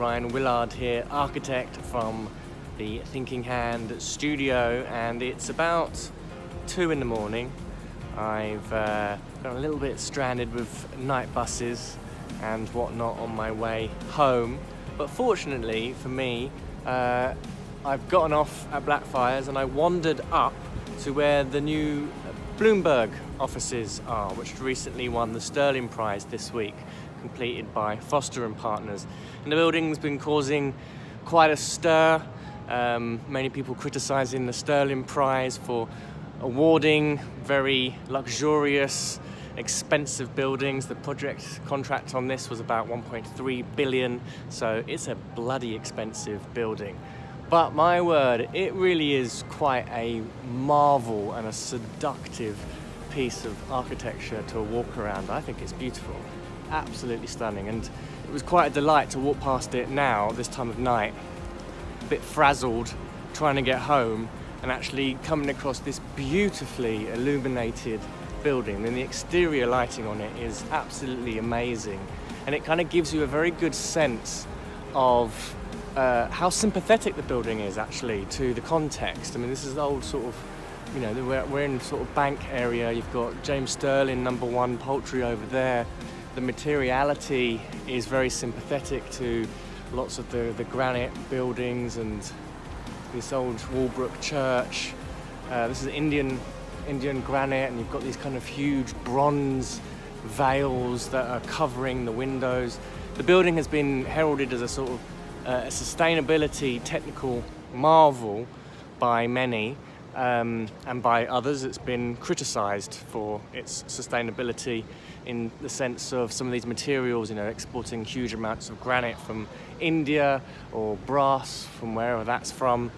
Ryan Willard here, architect from the Thinking Hand studio, and it's about 2 in the morning. I've got a little bit stranded with night buses and whatnot on my way home, but fortunately for me, I've gotten off at Blackfriars and I wandered up to where the new Bloomberg offices are, which recently won the Sterling Prize this week, completed by Foster and Partners. And the building's been causing quite a stir. Many people criticising the Sterling Prize for awarding very luxurious, expensive buildings. The project contract on this was about 1.3 billion, so it's a bloody expensive building. But my word, it really is quite a marvel and a seductive piece of architecture to walk around. I think it's beautiful, absolutely stunning, and it was quite a delight to walk past it now, this time of night, a bit frazzled, trying to get home, and actually coming across this beautifully illuminated building. And the exterior lighting on it is absolutely amazing, and it kind of gives you a very good sense of how sympathetic the building is actually to the context. I mean, this is old sort of, you know, we're in sort of bank area. You've got James Sterling, #1 poultry over there. The materiality is very sympathetic to lots of the granite buildings and this old Walbrook church. This is Indian granite, and you've got these kind of huge bronze veils that are covering the windows. The building has been heralded as a sort of a sustainability technical marvel by many, and by others it's been criticised for its sustainability in the sense of some of these materials, you know, exporting huge amounts of granite from India or brass from wherever that's from,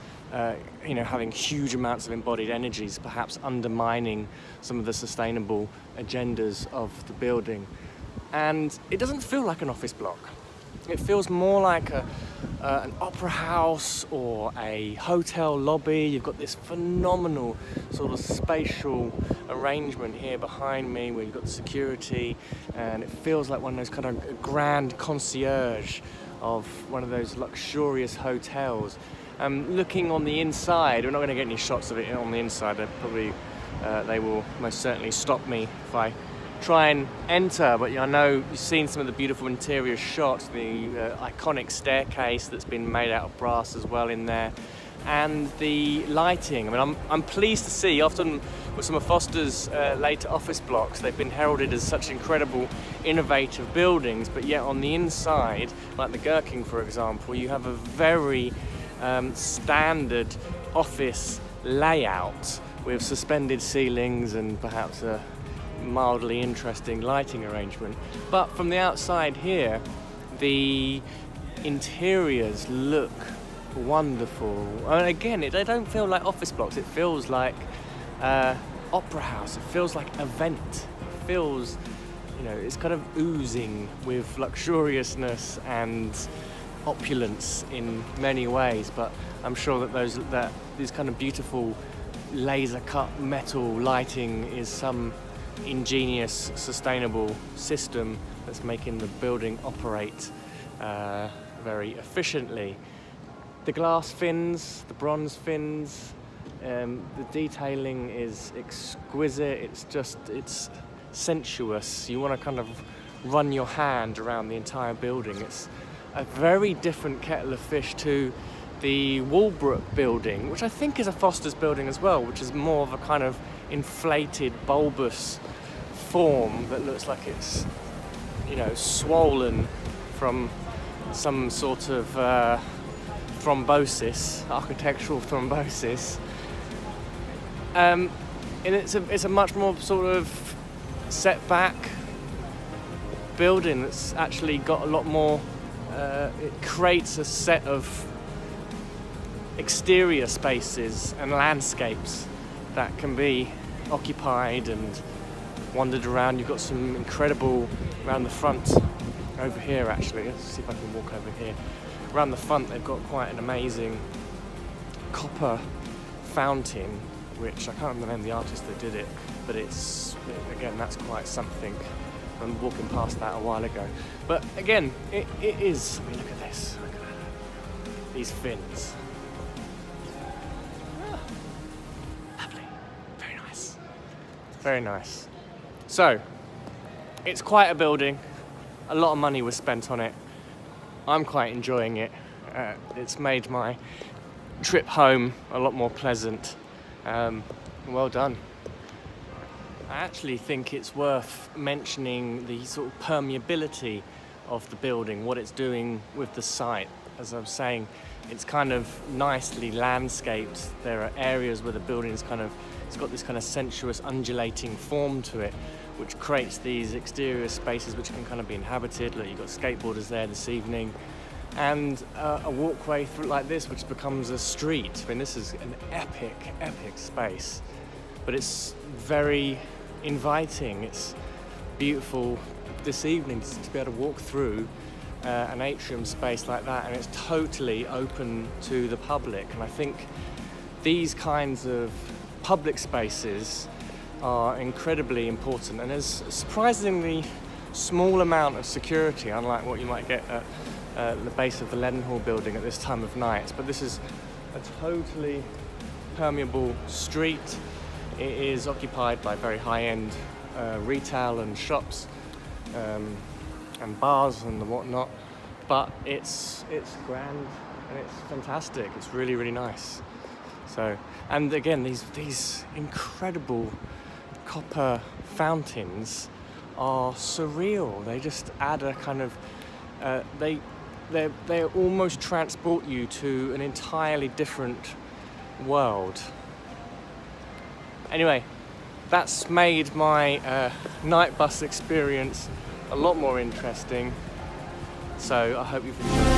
you know, having huge amounts of embodied energies, perhaps undermining some of the sustainable agendas of the building. And it doesn't feel like an office block. It feels more like an opera house or a hotel lobby. You've got this phenomenal sort of spatial arrangement here behind me where you've got the security, and it feels like one of those kind of grand concierge of one of those luxurious hotels. Looking on the inside, we're not going to get any shots of it on the inside. They will most certainly stop me if I try and enter, but I know you've seen some of the beautiful interior shots, the iconic staircase that's been made out of brass as well in there, and the lighting. I mean, I'm pleased to see, often with some of Foster's later office blocks, they've been heralded as such incredible, innovative buildings, but yet on the inside, like the Gherkin, for example, you have a very standard office layout with suspended ceilings and perhaps a mildly interesting lighting arrangement. But from the outside here, the interiors look wonderful. And again, they don't feel like office blocks. It feels like opera house. It feels like event. It feels, you know, it's kind of oozing with luxuriousness and opulence in many ways. But I'm sure that these kind of beautiful laser cut metal lighting is some ingenious, sustainable system that's making the building operate very efficiently. The glass fins, the bronze fins, the detailing is exquisite. It's sensuous. You want to kind of run your hand around the entire building. It's a very different kettle of fish to the Walbrook building, which I think is a Foster's building as well, which is more of a kind of inflated, bulbous form that looks like it's, you know, swollen from some sort of thrombosis, architectural thrombosis. And it's a much more sort of set back building that's actually got a lot more, it creates a set of exterior spaces and landscapes that can be occupied and wandered around. You've got some incredible, around the front over here actually, let's see if I can walk over here. Around the front they've got quite an amazing copper fountain, which I can't remember the name of the artist that did it, but it's, again, that's quite something. I'm walking past that a while ago. But again, it is, I mean, look at this, look at these fins. Lovely, very nice, very nice. So, it's quite a building. A lot of money was spent on it. I'm quite enjoying it. It's made my trip home a lot more pleasant. Well done. I actually think it's worth mentioning the sort of permeability of the building, what it's doing with the site. As I was saying, it's kind of nicely landscaped. There are areas where the building is it's got this kind of sensuous undulating form to it, which creates these exterior spaces which can kind of be inhabited. Look, you've got skateboarders there this evening, and a walkway through like this, which becomes a street. I mean, this is an epic space, but it's very inviting. It's beautiful this evening to be able to walk through an atrium space like that, and it's totally open to the public. And I think these kinds of public spaces are incredibly important, and there's a surprisingly small amount of security, unlike what you might get at the base of the Leadenhall building at this time of night. But this is a totally permeable street. It is occupied by very high-end retail and shops and bars and whatnot, but it's grand and it's fantastic. It's really, really nice. So, and again, these incredible copper fountains are surreal. They just add a kind of they almost transport you to an entirely different world. Anyway, that's made my night bus experience a lot more interesting. So I hope you've enjoyed it.